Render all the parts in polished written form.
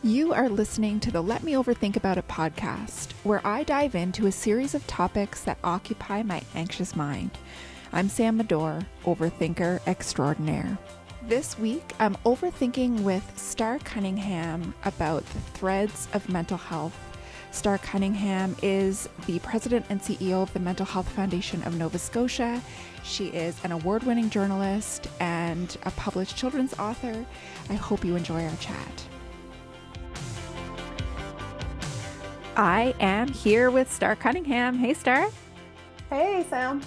You are listening to the Let Me Overthink About It podcast, where I dive into a series of topics that occupy my anxious mind. I'm Sam Madore, overthinker extraordinaire. This week, I'm overthinking with Starr Cunningham about the threads of mental health. Starr Cunningham is the president and CEO of the Mental Health Foundation of Nova Scotia. She is an award-winning journalist and a published children's author. I hope you enjoy our chat. I am here with Starr Cunningham. Hey, Starr. Hey, Sam.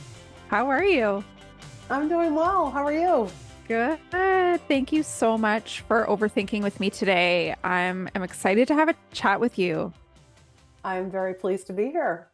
How are you? I'm doing well. How are you? Good. Thank you so much for overthinking with me today. I'm excited to have a chat with you. I'm very pleased to be here.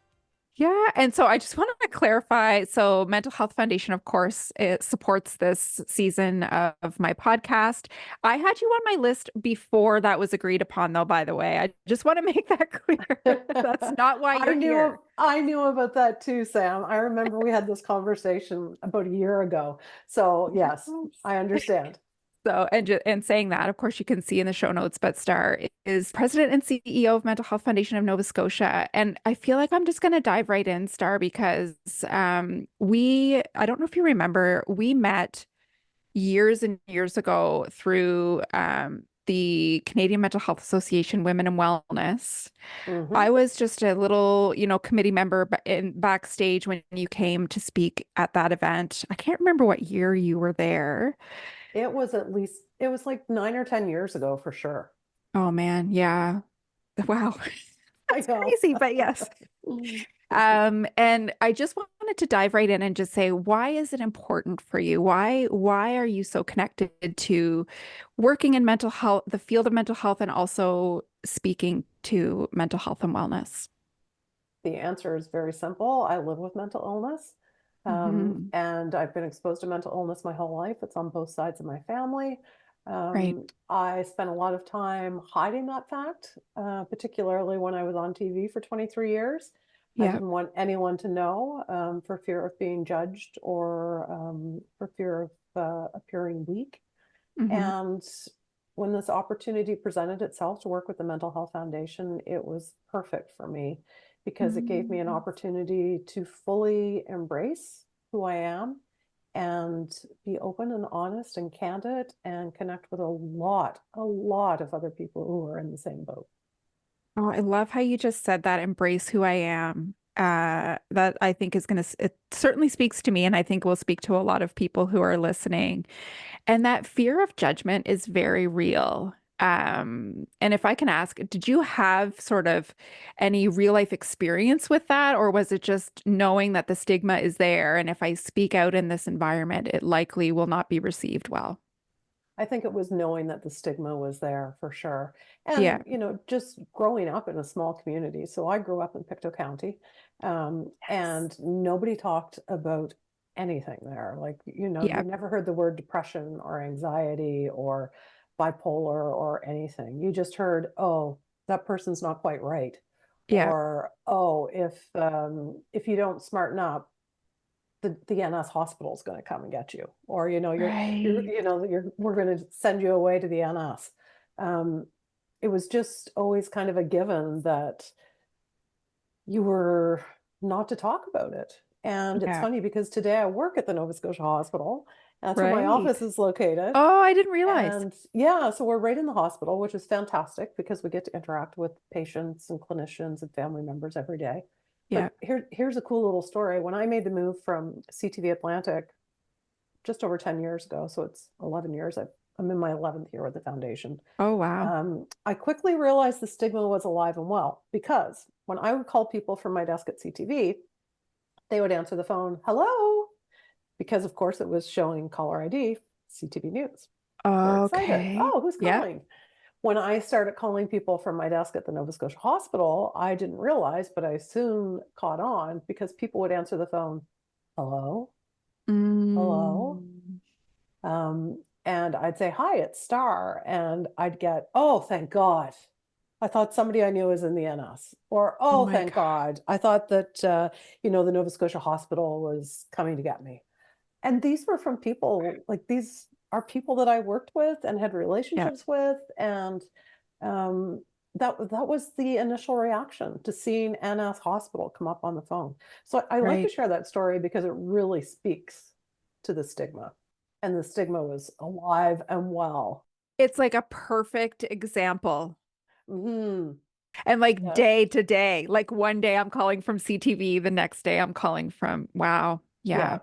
Yeah. And so I just want to clarify. So Mental Health Foundation, of course, it supports this season of my podcast. I had you on my list before that was agreed upon, though, by the way. I just want to make that clear. That's not why you're here. I knew about that too, Sam. I remember we had this conversation about a year ago. So yes, I understand. So, and saying that, of course, you can see in the show notes, but Starr is president and CEO of Mental Health Foundation of Nova Scotia. And I feel like I'm just going to dive right in, Starr, because I don't know if you remember, we met years and years ago through the Canadian Mental Health Association Women in Wellness. Mm-hmm. I was just a little, committee member in backstage when you came to speak at that event. I can't remember what year you were there. It was like 9 or 10 years ago for sure. Oh man, yeah. Wow. That's I know. crazy, but yes. And I just wanted to dive right in and just say, why is it important for you? Why are you so connected to working in mental health, the field of mental health, and also speaking to mental health and wellness? The answer is very simple. I live with mental illness. And I've been exposed to mental illness my whole life. It's on both sides of my family. Right. I spent a lot of time hiding that fact, particularly when I was on TV for 23 years. I Yeah. didn't want anyone to know for fear of being judged or for fear of appearing weak. Mm-hmm. And when this opportunity presented itself to work with the Mental Health Foundation, it was perfect for me because it gave me an opportunity to fully embrace who I am and be open and honest and candid and connect with a lot of other people who are in the same boat. Oh, I love how you just said that, embrace who I am. That I think is going to, it certainly speaks to me, and I think will speak to a lot of people who are listening. And that fear of judgment is very real. And if I can ask, did you have sort of any real life experience with that, or was it just knowing that the stigma is there, and if I speak out in this environment, it likely will not be received well? I think it was knowing that the stigma was there for sure. Yeah. And, just growing up in a small community. So I grew up in Pictou County, and nobody talked about anything there. Like, Yeah. you never heard the word depression or anxiety or bipolar or anything. You just heard, oh, that person's not quite right. Yeah. Or, oh, if you don't smarten up, the NS hospital is going to come and get you, or Right. we're going to send you away to the NS. It was just always kind of a given that you were not to talk about it. And it's Yeah. funny because today I work at the Nova Scotia Hospital. That's where my Right. office is located. Oh, I didn't realize. And yeah, so we're right in the hospital, which is fantastic because we get to interact with patients and clinicians and family members every day. Yeah. But here's a cool little story. When I made the move from CTV Atlantic just over 10 years ago, so it's 11 years, I'm in my 11th year with the foundation. Oh, wow. I quickly realized the stigma was alive and well because when I would call people from my desk at CTV, they would answer the phone, hello, because of course it was showing caller ID, CTV News. They're excited. Okay. Oh, who's Yeah. calling? When I started calling people from my desk at the Nova Scotia Hospital, I didn't realize, but I soon caught on because people would answer the phone, hello, hello. Mm. And I'd say, hi, it's Starr. And I'd get, oh, thank God. I thought somebody I knew was in the NS. Or, Oh oh, my thank God. God. I thought that, the Nova Scotia Hospital was coming to get me. And these were from people, like these are people that I worked with and had Yeah. relationships with. And That was the initial reaction to seeing NS Hospital come up on the phone. So I like to Right. share that story because it really speaks to the stigma. And the stigma was alive and well. It's like a perfect example. Hmm. And like Yeah. day to day, like one day I'm calling from CTV, the next day I'm calling from, wow. Yeah. Yeah.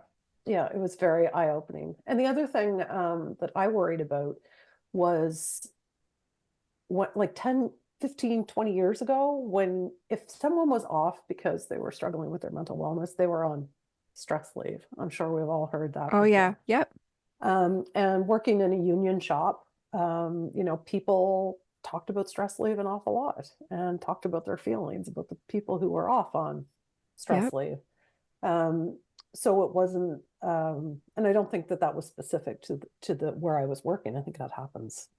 Yeah. It was very eye-opening. And the other thing that I worried about was what, like 10, 15, 20 years ago, when if someone was off because they were struggling with their mental wellness, they were on stress leave. I'm sure we've all heard that Oh, yeah. before. Yep. And working in a union shop, people talked about stress leave an awful lot and talked about their feelings about the people who were off on stress Yep. leave. Um, so it wasn't, and I don't think that that was specific to the where I was working. I think that happens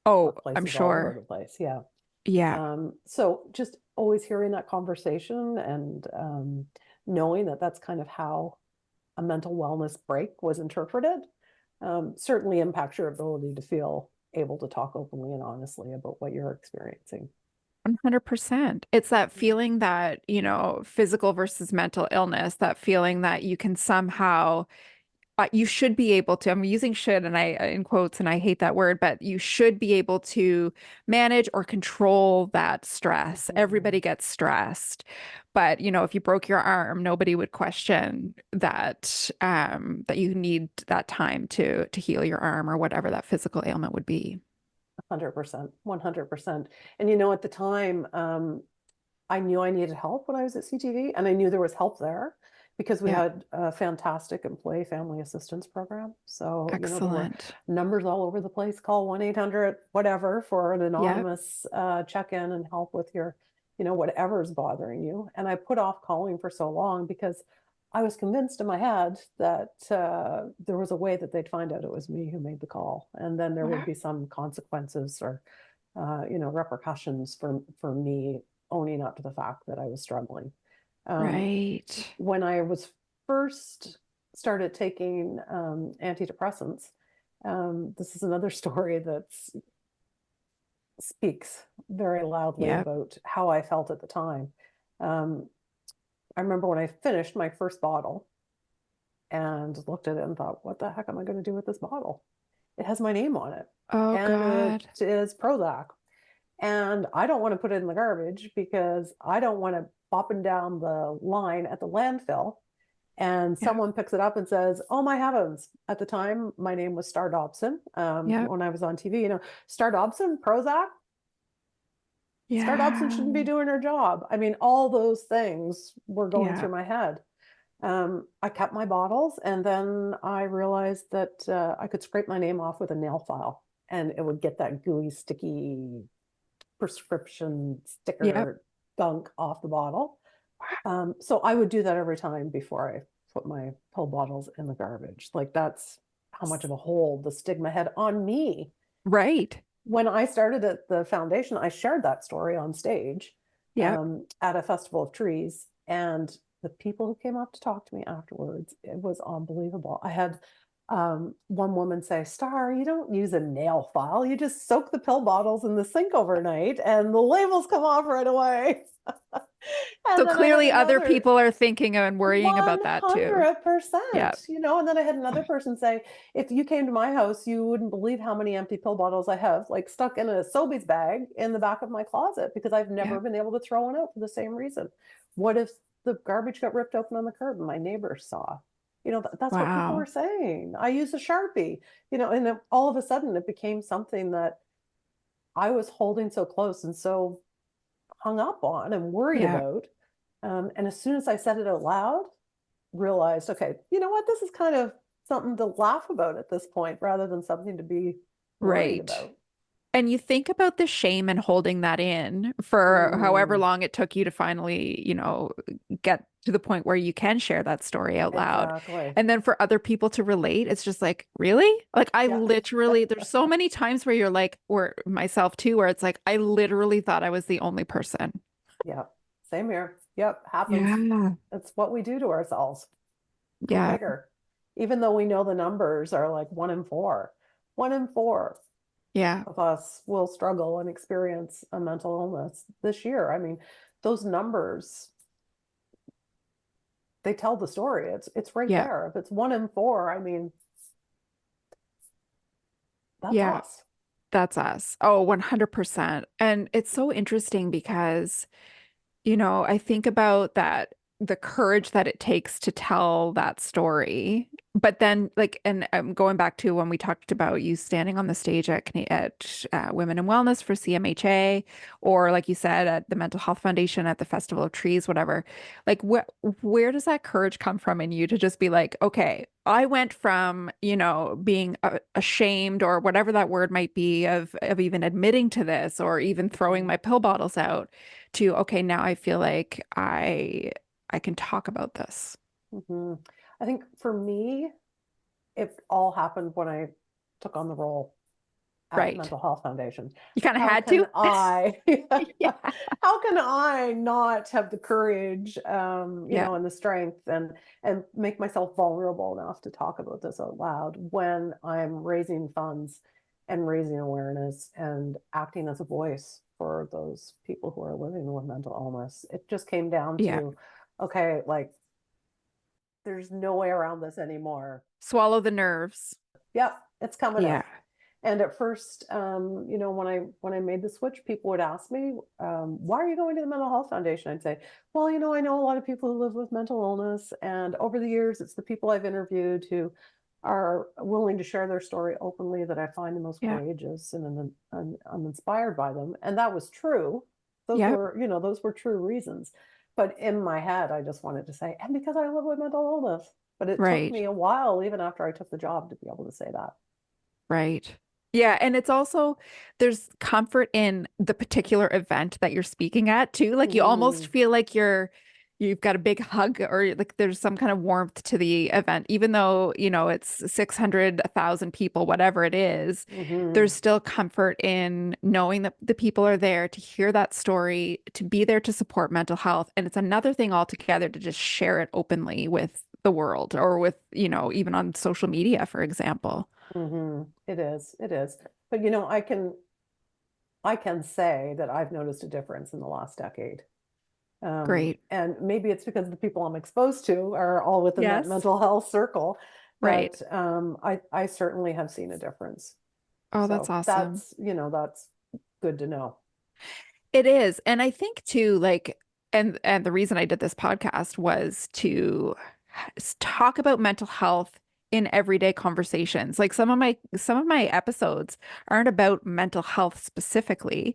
Oh, I'm workplaces all over sure. the place. Yeah. Yeah. So just always hearing that conversation and knowing that that's kind of how a mental wellness break was interpreted certainly impacts your ability to feel able to talk openly and honestly about what you're experiencing. 100%. It's that Yeah. feeling that, physical versus mental illness, that feeling that you can somehow you should be able to, I'm using should and I in quotes and I hate that word, but you should be able to manage or control that stress. Mhm. Everybody gets stressed. But, if you broke your arm, nobody would question that you need that time to heal your arm or whatever that physical ailment would be. 100%, 100%. And at the time, I knew I needed help when I was at CTV, and I knew there was help there because we Yeah. had a fantastic employee family assistance program. So, there were Excellent. numbers all over the place. Call 1-800 whatever for an Yep. anonymous check-in and help with your, whatever's bothering you. And I put off calling for so long because I was convinced in my head that there was a way that they'd find out it was me who made the call, and then there would be some consequences or repercussions for me owning up to the fact that I was struggling. Um, Right. when I was first started taking antidepressants, this is another story that speaks very loudly Yep. about how I felt at the time. Um, I remember when I finished my first bottle and looked at it and thought, what the heck am I going to do with this bottle? It has my name on it Oh and it God. is Prozac. And I don't want to put it in the garbage because I don't want to bopping down the line at the landfill and Yeah. someone picks it up and says, "Oh my heavens!" At the time, my name was Starr Dobson. Yep. When I was on TV, Starr Dobson, Prozac. Starr Dobson shouldn't be Yeah. doing her job. I mean, all those things were going Yeah. through my head. I kept my bottles, and then I realized that I could scrape my name off with a nail file, and it would get that gooey, sticky prescription Yep. sticker gunk off the bottle. So I would do that every time before I put my pill bottles in the garbage. Like that's how much of a hold the stigma had on me. Right. When I started at the foundation, I shared that story on stage Yep. at a festival of trees. And the people who came up to talk to me afterwards, it was unbelievable. I had one woman say, Starr, you don't use a nail file. You just soak the pill bottles in the sink overnight and the labels come off right away. So And then I had clearly other another people are thinking and worrying about that too. Yeah. 100%, and then I had another person say, if you came to my house, you wouldn't believe how many empty pill bottles I have, like stuck in a Sobeys bag in the back of my closet because I've Yeah. never been able to throw one out for the same reason. What if the garbage got ripped open on the curb and my neighbors saw? That's what people were Wow. saying. I use a Sharpie, and then all of a sudden it became something that I was holding so close and so hung up on and worried Yeah. about. And as soon as I said it out loud, realized, okay, you know what? This is kind of something to laugh about at this point rather than something to be worried Right. about. And you think about the shame and holding that in for however Mm, long it took you to finally, get to the point where you can share that story out loud. exactly. And then for other people to relate, it's just like, really? Like I Yeah. literally, there's so many times where you're like, or myself too, where it's like, I literally thought I was the only person. Yeah. Same here. Yep. Happens. Yeah. It's what we do to ourselves. Go Yeah. figure. Even though we know the numbers are like 1 in 4, 1 in 4. Yeah. of us will struggle and experience a mental illness this year. I mean, those numbers, they tell the story. It's right Yeah. there. If it's 1 in 4, I mean, that's Yeah. us. That's us. Oh, 100%. And it's so interesting because I think about that, the courage that it takes to tell that story. But then, like, and going back to when we talked about you standing on the stage at Women in Wellness for CMHA, or like you said, at the Mental Health Foundation at the Festival of Trees, whatever. Like, where does that courage come from in you to just be like, okay, I went from, being ashamed or whatever that word might be of even admitting to this or even throwing Mhm. my pill bottles out to okay, now I feel like I can talk about this. Mhm. I think for me, it all happened when I took on the role at Right. Mental Health Foundation. You kind of How had can to. I, Yeah. how can I not have the courage, Yeah. and the strength and make myself vulnerable enough to talk about this out loud when I'm raising funds and raising awareness and acting as a voice for those people who are living with mental illness. It just came down Yeah. to, okay, like there's no way around this anymore. Swallow the nerves. Yep, it's coming Yeah. out. And at first, when I made the switch, people would ask me, "Why are you going to the Mental Health Foundation?" I'd say, "Well, I know a lot of people who live with mental illness, and over the years, it's the people I've interviewed who are willing to share their story openly that I find the most Yeah. courageous, and I'm inspired by them." And that was true. Yeah. Those were true reasons. But in my head, I just wanted to say, "And because I live with mental illness." But it took Right. me a while, even after I took the job, to be able to say that. Right. Yeah, and it's also there's comfort in the particular event that you're speaking at too. Like you almost Mhm. feel like you've got a big hug or like there's some kind of warmth to the event, even though, it's 600, 1,000 people, whatever it is, there's Mhm. still comfort in knowing that the people are there to hear that story, to be there to support mental health. And it's another thing altogether to just share it openly with the world or with, even on social media, for example. Mhm. It is. It is. But I can say that I've noticed a difference in the last decade. Great. And maybe it's because the people I'm exposed to are all within that Yes. mental health circle, Right. but I certainly have seen a difference. Oh, that's So awesome. that's good to know. It is. And I think too, like, and the reason I did this podcast was to talk about mental health in everyday conversations. Like some of my episodes aren't about mental health specifically,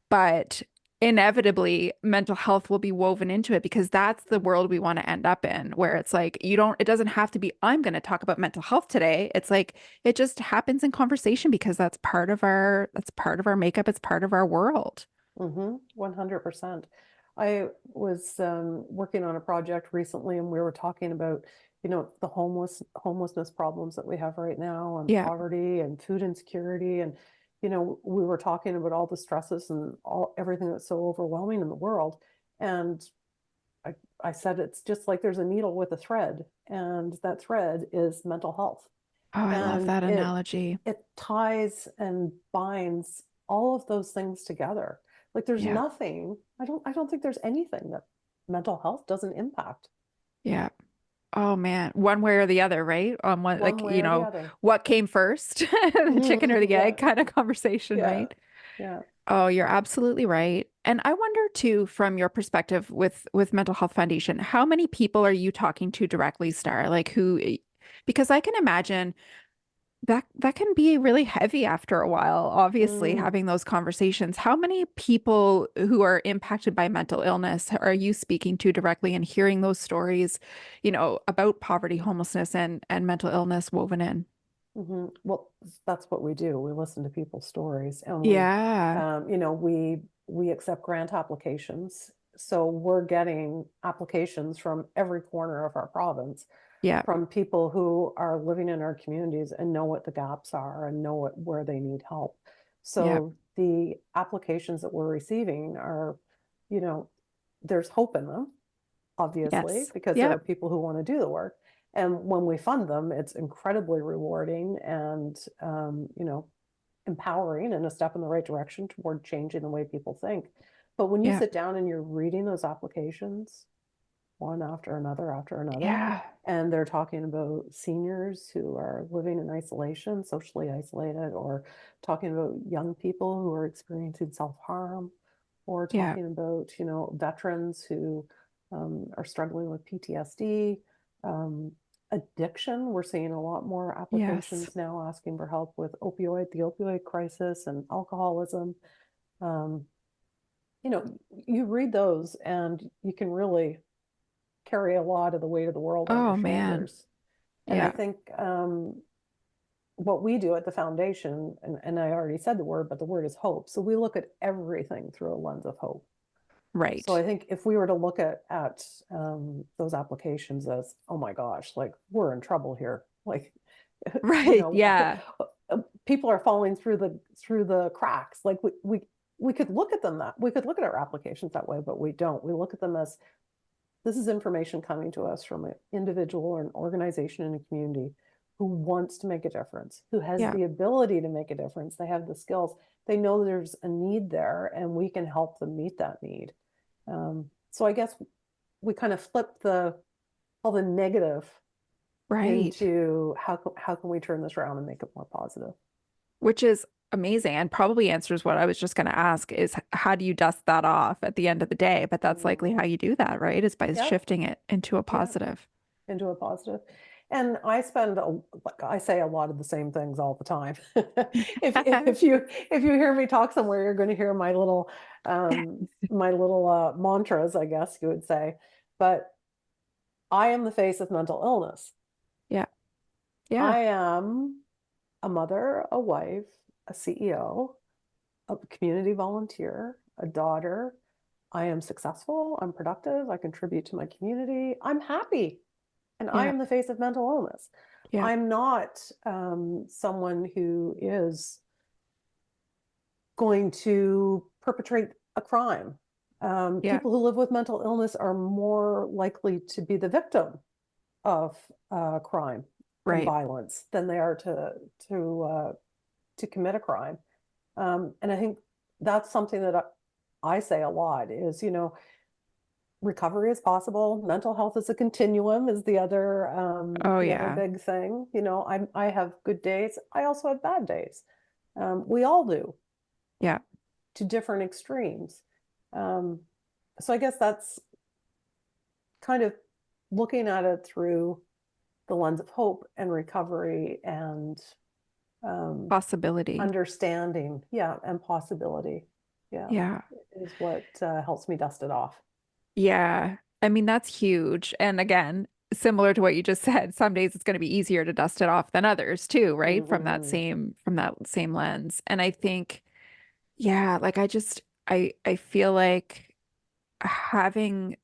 but inevitably mental health will be woven into it because that's the world we want to end up in, where it's like it doesn't have to be, I'm going to talk about mental health today. It's like it just happens in conversation because that's part of our makeup, it's part of our world. 100%. I was working on a project recently, and we were talking about, the homelessness problems that we have right now, and Yeah. poverty and food insecurity, and we were talking about all the stresses and everything that's so overwhelming in the world. And I, I said it's just like there's a needle with a thread, and that thread is mental health, Oh, I love and that it analogy. it ties and binds all of those things together. Like there's Yeah. nothing, I don't think there's anything that mental health doesn't impact Yeah. Oh man, one way or the other, right? On what, one like, way or the other. what came first, the chicken or the egg Yeah, kind of conversation, yeah, right? yeah. Oh, you're absolutely right. And I wonder too, from your perspective with Mental Health Foundation, how many people are you talking to directly, Star? Like who, because I can imagine that can be really heavy after a while, obviously, Mm. having those conversations. How many people who are impacted by mental illness are you speaking to directly and hearing those stories, about poverty, homelessness, and mental illness woven in? Well, that's what we do. We listen to people's stories, and Yeah. we accept grant applications. So we're getting applications from every corner of our province, Yeah. from people who are living in our communities and know what the gaps are and know where they need help. Yeah. So the applications that we're receiving are, you know, there's hope in them, obviously, Yes. because there are Yep. people who want to do the work. And when we fund them, it's incredibly rewarding, and empowering and a step in the right direction toward changing the way people think. But when you Yeah. sit down and you're reading those applications, one after another, Yeah. and they're talking about seniors who are living in isolation, socially isolated, or talking about young people who are experiencing self-harm, or Yeah. talking about, veterans who are struggling with PTSD, addiction. We're seeing a lot more Yes. applications now asking for help with the opioid crisis and alcoholism. Um, you read those and you can really carry a lot of the weight of the world on your Oh man. shoulders. And I Yeah. think what we do at the foundation, and I already said the word, but the word is hope. So we look at everything through a lens of hope. So Right. I think if we were to look at those applications as, oh my gosh, like we're in trouble here, like you Right. know, Yeah. people are falling through the cracks. Like we could look at we could look at our applications that way, but we don't. We look at them as this is information coming to us from an individual or an organization in a community who wants to make a difference, who has Yeah. the ability to make a difference. They have the skills. They know there's a need there, and we can help them meet that need. So I guess we kind of flip all the negative Right. into how can we turn this around and make it more positive? Which is amazing and probably answers what I was just going to ask is how do you dust that off at the end of the day? But that's likely how Mhm. you do that, right? Is by Yep, shifting it into a yep, positive. into a positive. And like I say a lot of the same things all the time. If you hear me talk somewhere, you're going to hear my little mantras, I guess you would say. But I am the face of mental illness. Yeah. Yeah. I am a mother, a wife, a CEO, a community volunteer, a daughter. I am successful. I'm productive. I contribute to my community. I'm happy. And I Yeah. am the face of mental illness. Yeah. I'm not someone who is going to perpetrate a crime. Yeah. People who live with mental illness are more likely to be the victim of crime and Right. violence than they are to commit a crime. And I think that's something that I say a lot is, recovery is possible. Mental health is a continuum is Oh the other yeah. big thing. I have good days. I also have bad days. We all do Yeah. to different extremes. Um, so I guess that's kind of looking at it through the lens of hope and recovery and um, Possibility. understanding, yeah, and possibility, yeah, Yeah. is what helps me dust it off. Yeah. I mean, that's huge. And again, similar to what you just said, some days it's going to be easier to dust it off than others too, right? Mm-hmm. From that same lens. And I think, yeah, like I feel like having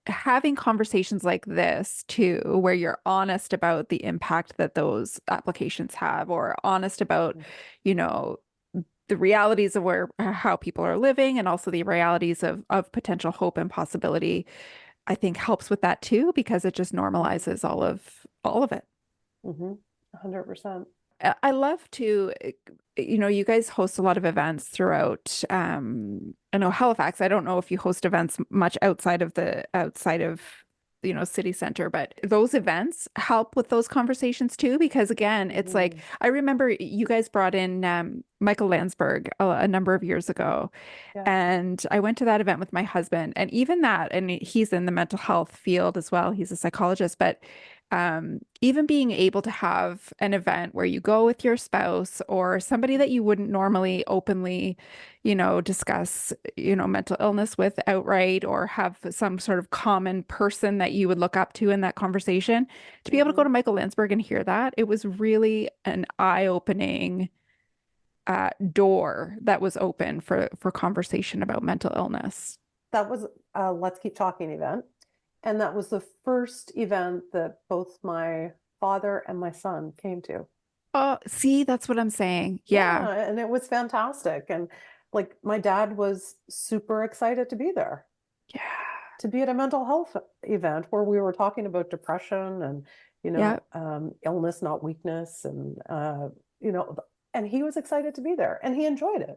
having conversations like this too, where you're honest about the impact that those applications have, or honest about, you know, the realities of where how people are living and also the realities of potential hope and possibility, I think helps with that too, because it just Mm-hmm. normalizes all of it. Mm-hmm. 100%. I love to, you guys host a lot of events throughout. I know Halifax. I don't know if you host events much outside of, city center, but those events help with those conversations too. Because again, it's like Mm-hmm. I remember you guys brought in Michael Landsberg a number of years ago, Yeah. and I went to that event with my husband, and even that, and he's in the mental health field as well. He's a psychologist, but even being able to have an event where you go with your spouse or somebody that you wouldn't normally openly, discuss, mental illness with outright, or have some sort of common person that you would look up to in that conversation, to be able to go Mm-hmm. to Michael Landsberg and hear that, it was really an eye-opening door that was open for conversation about mental illness. That was a Let's Keep Talking event. And that was the first event that both my father and my son came to. Oh, see, that's what I'm saying. Yeah. Yeah, and it was fantastic. And like my dad was super excited to be there, Yeah. to be at a mental health event where we were talking about depression and, Yeah. illness, not weakness, and, And he was excited to be there and he enjoyed it.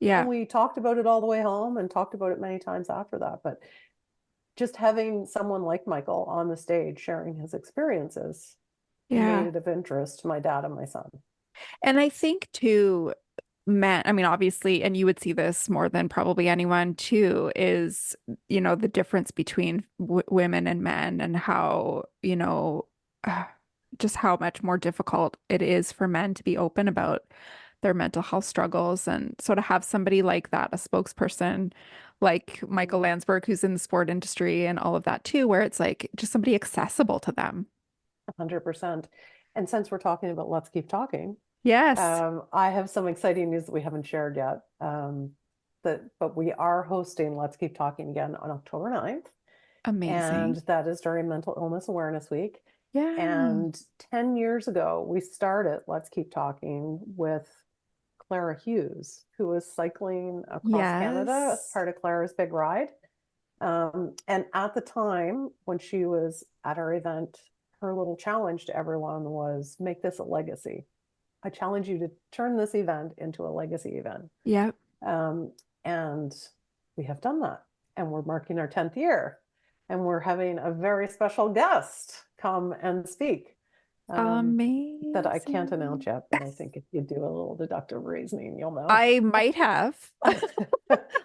And Yeah. we talked about it all the way home and talked about it many times after that. But just having someone like Michael on the stage sharing his experiences made Yeah. it of interest to my dad and my son. And I think too, men, I mean, obviously, and you would see this more than probably anyone too, is, the difference between w women and men and how, uh, just how much more difficult it is for men to be open about their mental health struggles. And so to have somebody like that, a spokesperson like Michael Mm, Landsberg, who's in the sport industry and all of that too, where it's like just somebody accessible to them. 100%. And since we're talking about Let's Keep Talking, Yes. I have some exciting news that we haven't shared yet. But we are hosting Let's Keep Talking again on October 9th. And Amazing. that is during Mental Illness Awareness Week. Yeah. And 10 years ago, we started Let's Keep Talking with Clara Hughes, who was cycling across Canada as Yes. part of Clara's Big Ride. And at the time, when she was at our event, her little challenge to everyone was make this a legacy. I challenge you to turn this event into a legacy event. Yep. Um, and we have done that. And we're marking our 10th year. And we're having a very special guest come and speak that I can't announce Amazing. yet. But I think if you do a little deductive reasoning, you'll know. I might have. I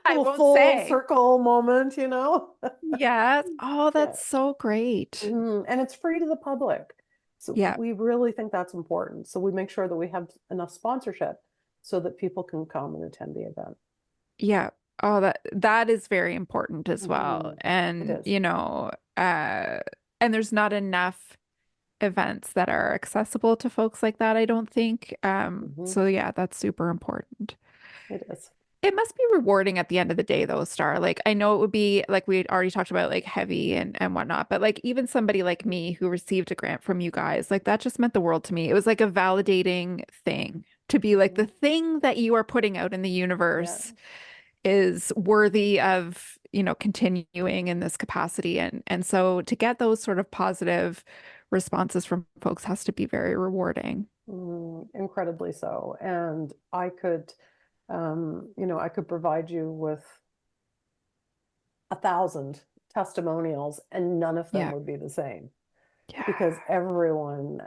Little won't full say. circle moment, you know? Yes. Oh, Yeah. that's so great. And it's free to the public. So Yeah. we really think that's important. So we make sure that we have enough sponsorship so that people can come and attend the event. Yeah. Oh, that is very important as well. It And, is. and there's not enough events that are accessible to folks like that, I don't think. Mhm. So yeah, that's super important. It is. It must be rewarding at the end of the day, though, Star. Like, I know it would be like we already talked about, like heavy and whatnot, but like even somebody like me who received a grant from you guys, like that just meant the world to me. It was like a validating thing to be like the Mhm. thing that you are putting out in the Yeah. universe is worthy of, continuing in this capacity. And so to get those sort of positive responses from folks has to be very rewarding. Incredibly so. And I could provide you with 1,000 testimonials, and none of them Yeah. would be the same Yeah. because everyone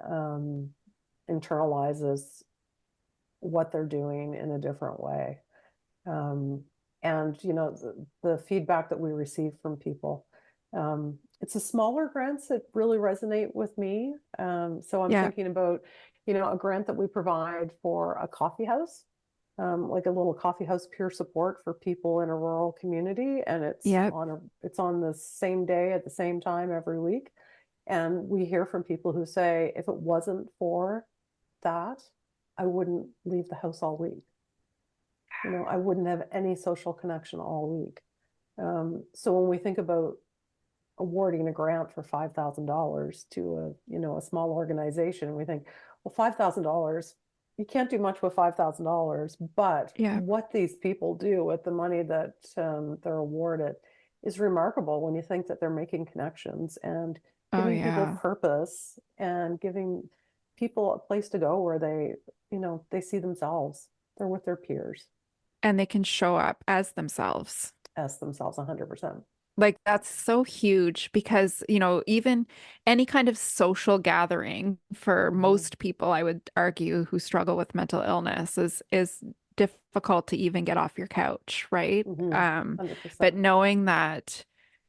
internalizes what they're doing in a different way. Um, and the feedback that we receive from people, it's the smaller grants that really resonate with me. So I'm Yeah. thinking about, a grant that we provide for a coffee house, like a little coffee house peer support for people in a rural community, and Yeah. it's on the same day at the same time every week. And we hear from people who say, if it wasn't for that, I wouldn't leave the house all week. I wouldn't have any social connection all week. So when we think about awarding a grant for $5,000 to a small organization, we think, well, $5,000, you can't do much with $5,000, but Yeah. what these people do with the money that they're awarded is remarkable when you think that they're making connections and Oh, giving people yeah. purpose and giving people a place to go where they see themselves. They're with their peers And they can show up as themselves. as themselves 100%. Like that's so huge because, even any kind of social gathering for Mm-hmm. most people, I would argue, who struggle with mental illness is difficult to even get off your couch, right? Mm-hmm. 100%. But knowing that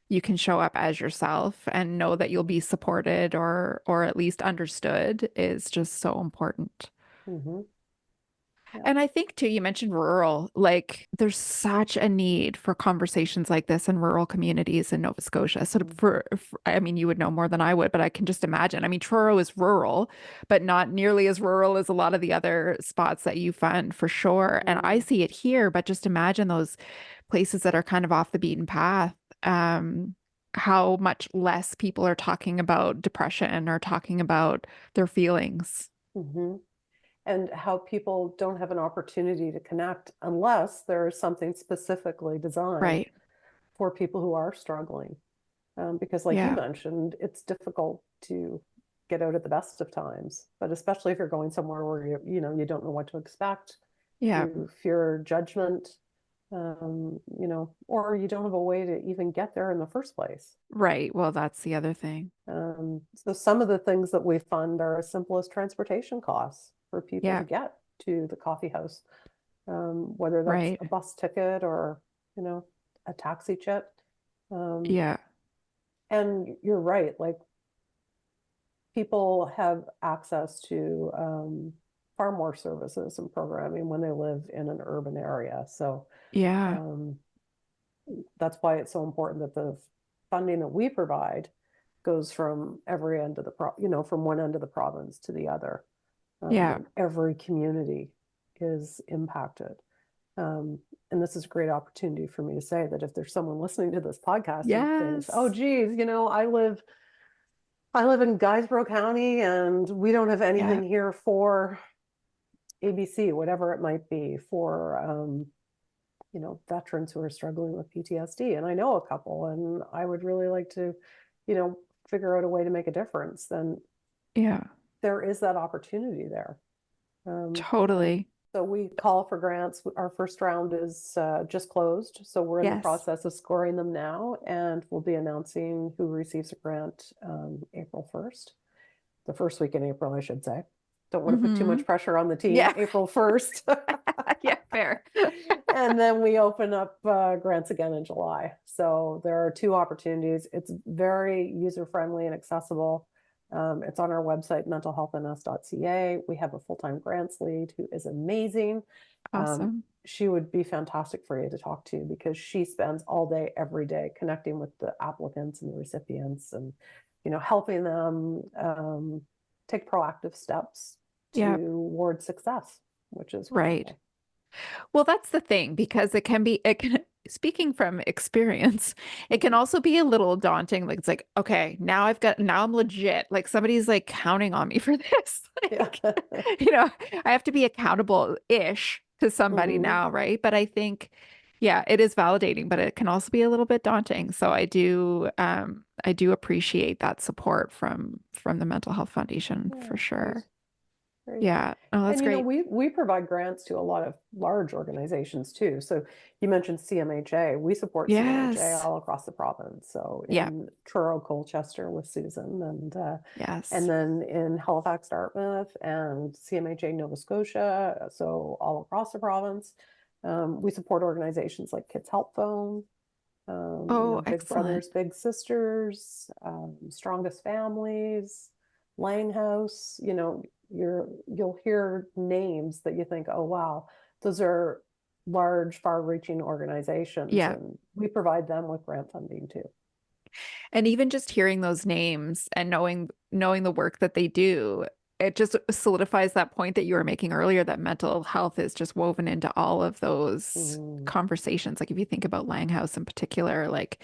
you can show up as yourself and know that you'll be supported or at least understood is just so important. Mm-hmm. Yeah. And I think too, you mentioned rural, like there's such a need for conversations like this in rural communities in Nova Scotia. So I mean, you would know more than I would, but I can just imagine. I mean, Truro is rural, but not nearly as rural as a lot of the other spots that you fund for sure. And I Mm-hmm. see it here, but just imagine those places that are kind of off the beaten path. How much less people are talking about depression or talking about their feelings. Mm-hmm. And how people don't have an opportunity to connect unless there is something specifically designed Right. for people who are struggling. Because, like you Yeah. mentioned, it's difficult to get out at the best of times. But especially if you're going somewhere where you don't know what to expect, Yeah. you fear judgment, or you don't have a way to even get there in the first place. Right. Well, that's the other thing. So some of the things that we fund are as simple as transportation costs for people to Yeah. get to the coffee house, whether that's Right. a bus ticket or, a taxi chit. Um, Yeah. and you're right, like people have access to far more services and programming when they live in an urban area. So Yeah. um, that's why it's so important that the funding that we provide goes from every end of from one end of the province to the other. Yeah. And every community is impacted. And this is a great opportunity for me to say that if there's someone listening to this podcast and thinks, oh, Yes. geez, I live in Guysborough County and we don't have Yeah. anything here for ABC, whatever it might be, for veterans who are struggling with PTSD. And I know a couple, and I would really like to, figure out a way to make a difference. Then Yeah. there is that opportunity there. And Totally. so we call for grants. Our first round is just closed. So we're in the Yes. process of scoring them now, and we'll be announcing who receives a grant April 1st, the first week in April, I should say. Don't want to put too Mm-hmm. much pressure on the team, Yeah. April 1st. Yeah. Fair. And then we open up grants again in July. So there are two opportunities. It's very user-friendly and accessible. It's on our website, mentalhealthns.ca. We have a full-time grants lead who is amazing. Awesome. She would be fantastic for you to talk to because she spends all day, every day connecting with the applicants and the recipients and, helping them take proactive steps Yeah. toward success, which is Right. wonderful. Well, that's the thing because speaking from experience, it can also be a little daunting. Like, it's like, okay, now I'm legit. Like, somebody's like counting on me for this. Yeah. Like, I have to be accountable-ish to somebody Mhm. now, right? But I think, yeah, it is validating, but it can also be a little bit daunting. So I do appreciate that support from the Mental Health Foundation Yeah, for great. sure. Great. Yeah. Oh, that's And great. we provide grants to a lot of large organizations too. So you mentioned CMHA. We support CMHA Yes. all across the province. So Yeah. in Truro, Colchester with Susan, and Yes. then in Halifax, Dartmouth, and CMHA Nova Scotia. So all across the province, we support organizations like Kids Help Phone, Oh, Big excellent. Brothers, Big Sisters, Strongest Families, Langhouse. You'll hear names that you think, oh wow, those are large, far-reaching organizations, Yeah. and we provide them with grant funding too. And even just hearing those names and knowing the work that they do, it just solidifies that point that you were making earlier that mental health is just woven into all of those Mm, conversations. Like if you think about Langhouse in particular, like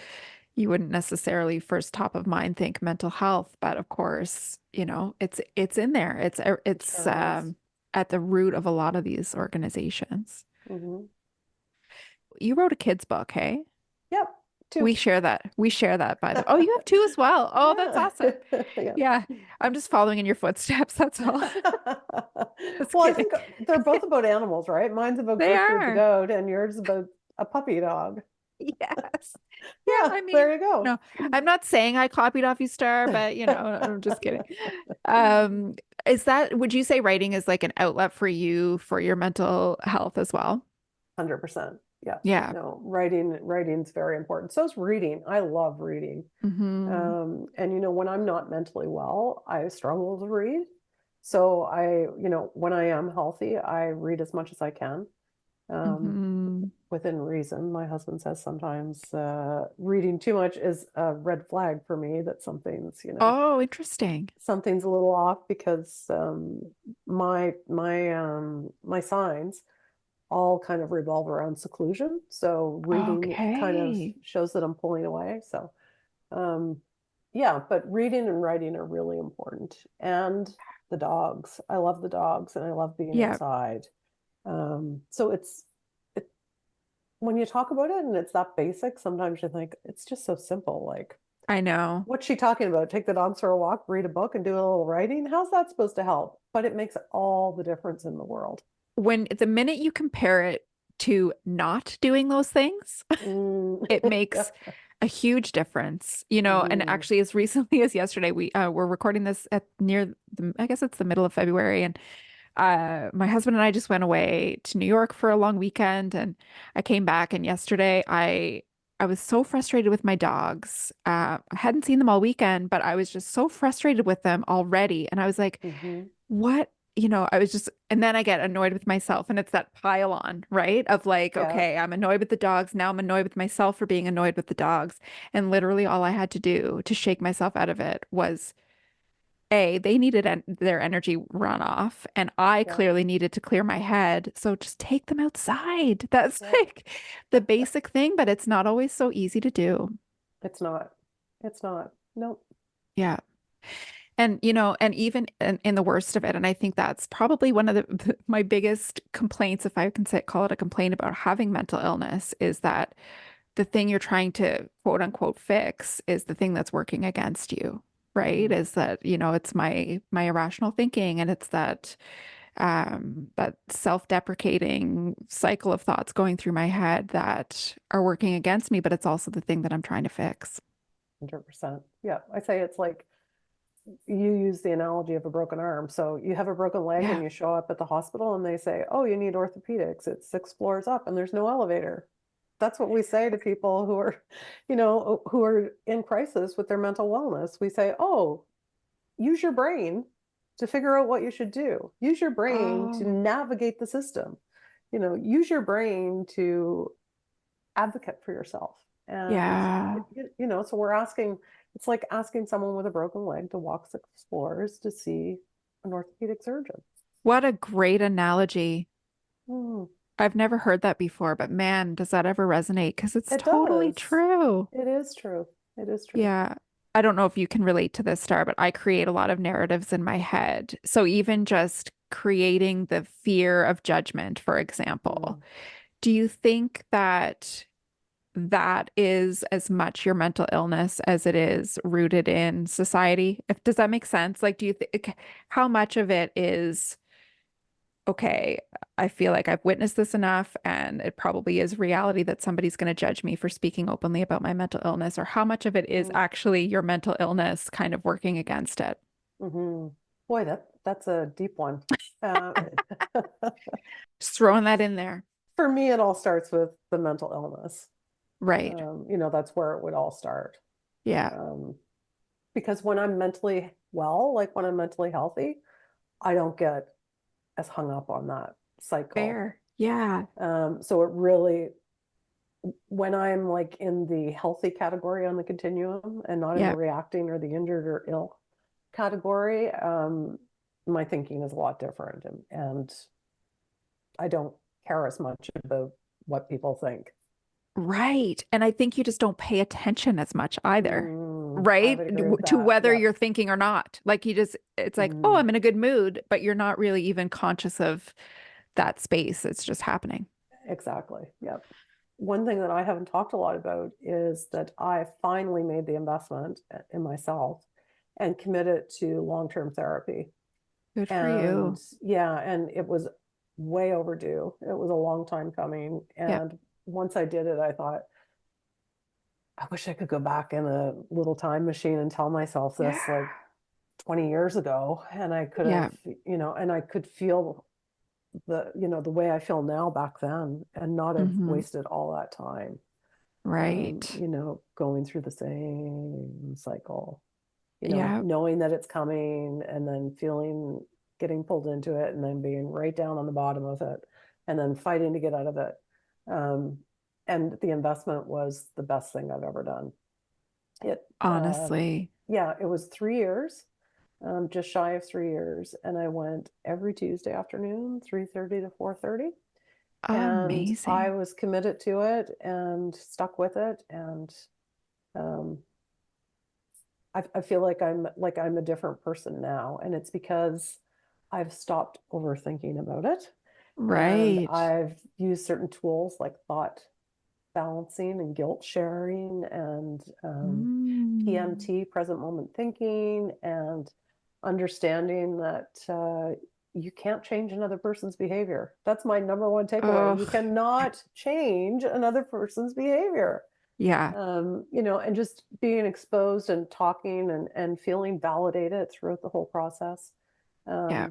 you wouldn't necessarily first top of mind think mental health, but of course, it's in there. It's sure is. at the root of a lot of these organizations. Hmm. You wrote a kid's book, hey? Yep, two. We share that. We share that by the. Oh, you have two as well. Oh, that's Yeah. awesome. Yeah. Yeah. I'm just following in your footsteps. That's all. Just Well, I kidding. think they're both about animals, right? Mine's about They Gertrude the are. goat, and yours is about a puppy dog. Yes. Yeah, Yeah, I mean, there you go. no, I'm not saying I copied off you, Star, but I'm just kidding. Um, would you say writing is like an outlet for you for your mental health as well? 100%. Yeah. Yeah. No, writing's very important. So is reading. I love reading. Hmm. And when I'm not mentally well, I struggle to read. So when I am healthy, I read as much as I can. Um, Hmm. Within reason. My husband says sometimes reading too much is a red flag for me that Oh, interesting. something's a little off because my signs all kind of revolve around seclusion. So reading kind of Okay. shows that I'm pulling away. So um, yeah, but reading and writing are really important. And the dogs. I love the dogs and I love being Yeah. outside. So when you talk about it and it's that basic, sometimes you think it's just so simple. Like, I know. What's she talking about? Take the dogs for a walk, read a book, and do a little writing? How's that supposed to help? But it makes all the difference in the world. When the minute you compare it to not doing those things, Mm. it Yeah. makes a huge difference, and Mhm. actually as recently as yesterday, we're recording this at near I guess it's the middle of February, and my husband and I just went away to New York for a long weekend, and I came back, and yesterday I was so frustrated with my dogs. I hadn't seen them all weekend, but I was just so frustrated with them already. And I was like, Mhm. what? I was just, and then I get annoyed with myself. And it's that pile on, right? Of like, Yeah. okay, I'm annoyed with the dogs. Now I'm annoyed with myself for being annoyed with the dogs. And literally all I had to do to shake myself out of it was they needed their energy runoff, and I Yeah. clearly needed to clear my head. So just take them outside. That's Yeah. like the basic thing, but it's not always so easy to do. It's not. It's not. Nope. Yeah. And, and even in the worst of it, and I think that's probably one of my biggest complaints, if I can call it a complaint about having mental illness, is that the thing you're trying to quote unquote fix is the thing that's working against you, right? Mhm. Is that, it's my irrational thinking, and it's that self-deprecating cycle of thoughts going through my head that are working against me, but it's also the thing that I'm trying to fix. 100%. Yeah. I say it's like you use the analogy of a broken arm. So you have a broken leg and Yeah. you show up at the hospital and they say, "Oh, you need orthopedics. It's 6 floors up and there's no elevator." That's what we say to people who are, who are in crisis with their mental wellness. We say, "Oh, use your brain to figure out what you should do. Use your brain to Oh, navigate the system. Use your brain to advocate for yourself." And yeah. so we're asking, it's like asking someone with a broken leg to walk 6 floors to see an orthopedic surgeon. What a great analogy. Hmm. I've never heard that before, but man, does that ever resonate? Because it's It totally does. true. It is true. It is true. Yeah. I don't know if you can relate to this, Star, but I create a lot of narratives in my head. So even just creating the fear of judgment, for example, Mm. do you think that that is as much your mental illness as it is rooted in society? If does that make sense? Like, do you think how much of it is okay, I feel like I've witnessed this enough, and it probably is reality that somebody's going to judge me for speaking openly about my mental illness, or how much of it is Mm. actually your mental illness kind of working against it? Hmm. Boy, that's a deep one. Uh, Just throwing that in there. for me, it all starts with the mental illness. Right. That's where it would all start. Yeah. Um, because when I'm mentally well, like when I'm mentally healthy, I don't get as hung up on that cycle. Fair. Yeah. So it really, when I'm like in the healthy category on the continuum and not in the Yeah. reacting or the injured or ill category, my thinking is a lot different. And I don't care as much about what people think. Right. And I think you just don't pay attention as much either. I Right? would agree with To that. whether Yeah. you're thinking or not. Like it's like, oh, Mhm. I'm in a good mood, but you're not really even conscious of that space. It's just happening. Exactly. Yep. One thing that I haven't talked a lot about is that I finally made the investment in myself and committed to long-term therapy. Good for And you. yeah, and it was way overdue. It was a long time coming. Yeah. And once I did it, I thought, I wish I could go back in a little time machine and tell myself Yeah. this like 20 years ago. And I could have, Yeah. and I could feel the way I feel now back then and not have Hmm. wasted all that time, Right. going through the same cycle, Yeah. knowing that it's coming and then getting pulled into it and then being right down on the bottom of it and then fighting to get out of it. Um, and the investment was the best thing I've ever done. It, Honestly. yeah, it was 3 years, just shy of 3 years. And I went every Tuesday afternoon, 3:30 to 4:30. And I Amazing. was committed to it and stuck with it. And um, I feel like I'm a different person now. And it's because I've stopped overthinking about it. And Right. I've used certain tools like thought balancing and guilt sharing PMT, present moment thinking, and understanding that you can't change another person's behavior. That's my number one takeaway. You Oh, cannot change another person's behavior. yeah. And just being exposed and talking and feeling validated throughout the whole process. Yeah.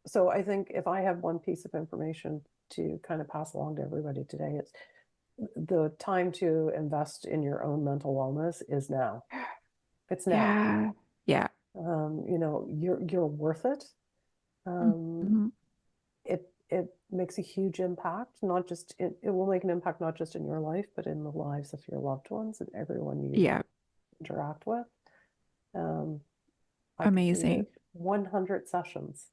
So I think if I have one piece of information to kind of pass along to everybody today, it's the time to invest in your own mental wellness is now. It's now. Yeah. Yeah. You're worth it. Mhm. It makes a huge impact, not just it will make an impact not just in your life, but in the lives of your loved ones and everyone you Yeah. interact with. Um, I Amazing. completed 100 sessions.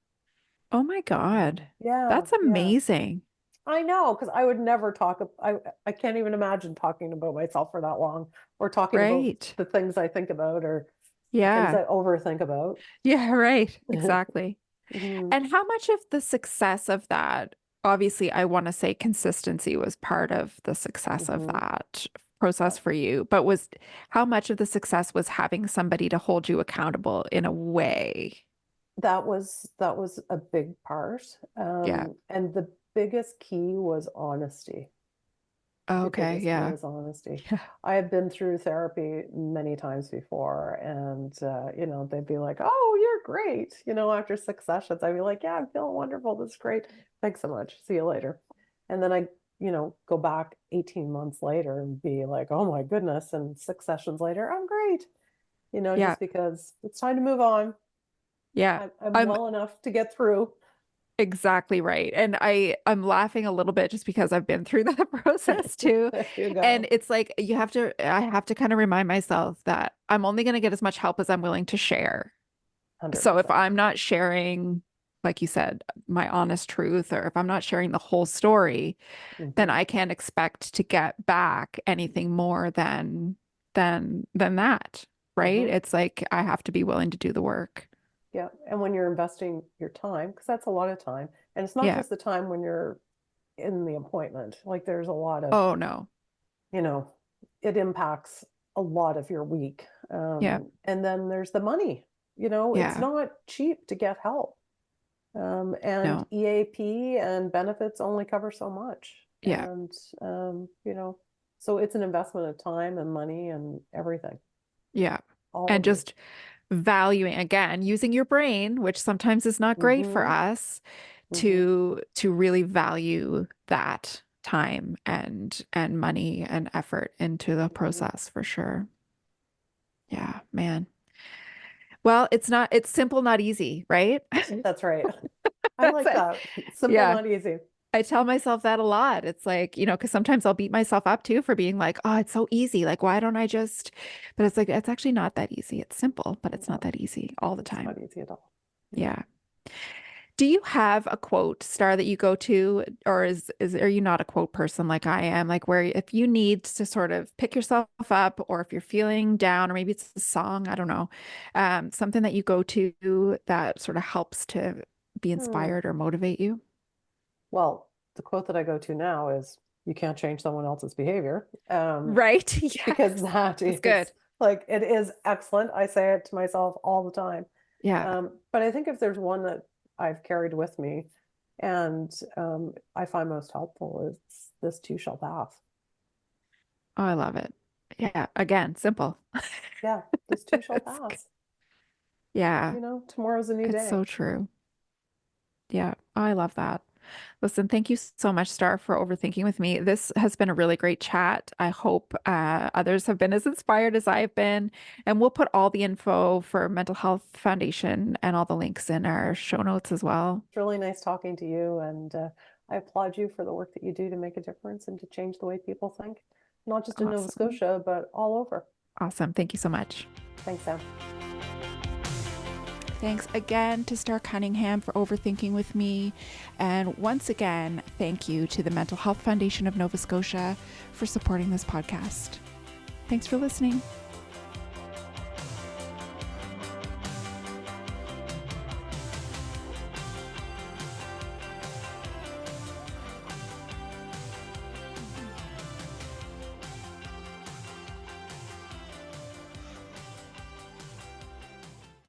Oh my God. Yeah, That's yeah. amazing. I know, because I would never talk. I can't even imagine talking about myself for that long, or talking about Right. the things I think about, or the things Yeah. I overthink about. Yeah, right. Exactly. Mhm, And how much of the success of that, obviously, I want to say consistency was part of the success of mhm. that process for you, but was how much of the success was having somebody to hold you accountable in a way? That was a big part. Yeah. And the biggest key was honesty. The Okay. biggest key Yeah. was honesty. Yeah. I have been through therapy many times before, and they'd be like, "Oh, you're great." After 6 sessions, I'd be like, "Yeah, I'm feeling wonderful. This is great. Thanks so much. See you later." And then I, go back 18 months later and be like, "Oh my goodness!" And 6 sessions later, I'm great. Yeah. Just because it's time to move on. Yeah. I'm I'm well enough to get through. exactly right. And I'm laughing a little bit just because I've been through that process too. There you And go. it's like I have to kind of remind myself that I'm only going to get as much help as I'm willing to share. So if 100%. I'm not sharing, like you said, my honest truth, or if I'm not sharing the whole story, then Hmm. I can't expect to get back anything more than that, right? Hmm. It's like I have to be willing to do the work. Yeah. And when you're investing your time, because that's a lot of time, and it's not Yeah. just the time when you're in the appointment, like there's a lot of, Oh no. you know, it impacts a lot of your week. Yeah. And then there's the money, it's Yeah. not cheap to get help. And No. EAP and benefits only cover so much. Yeah. And, so it's an investment of time and money and everything, Yeah. all And of you. just valuing again, using your brain, which sometimes is not great for Hmm. us, Hmm. to really value that time and money and effort into the Hmm. process for sure. Yeah, man. Well, it's simple, not easy, right? That's right. I That's like it. that. Simple, Yeah. not easy. I tell myself that a lot. It's like, because sometimes I'll beat myself up too for being like, oh, it's so easy. Like, why don't I just, but it's like, it's actually not that easy. It's simple, but it's not No, that easy all the it's time. not easy at all. Yeah. Yeah. Do you have a quote, Star, that you go to, or are you not a quote person like I am? Like where if you need to sort of pick yourself up, or if you're feeling down, or maybe it's a song, I don't know, something that you go to that sort of helps to be Hmm. inspired or motivate you? Well, the quote that I go to now is, "You can't change someone else's behavior," Right. because Yes. that That's good. is like, it is excellent. I say it to myself all the time. Yeah. But I think if there's one that I've carried with me and I find most helpful, is, "This too shall pass." Oh, I love it. Yeah. Again, simple. Yeah, this too shall It's, pass. yeah, Tomorrow's a new it's day. so true. Yeah, I love that. Listen, thank you so much, Star, for overthinking with me. This has been a really great chat. I hope others have been as inspired as I've been. And we'll put all the info for Mental Health Foundation and all the links in our show notes as well. It's really nice talking to you, and I applaud you for the work that you do to make a difference and to change the way people think, not just in Nova Awesome. Scotia, but all over. Awesome. Thank you so much. Thanks, Sam. Thanks again to Starr Cunningham for overthinking with me. And once again, thank you to the Mental Health Foundation of Nova Scotia for supporting this podcast. Thanks for listening.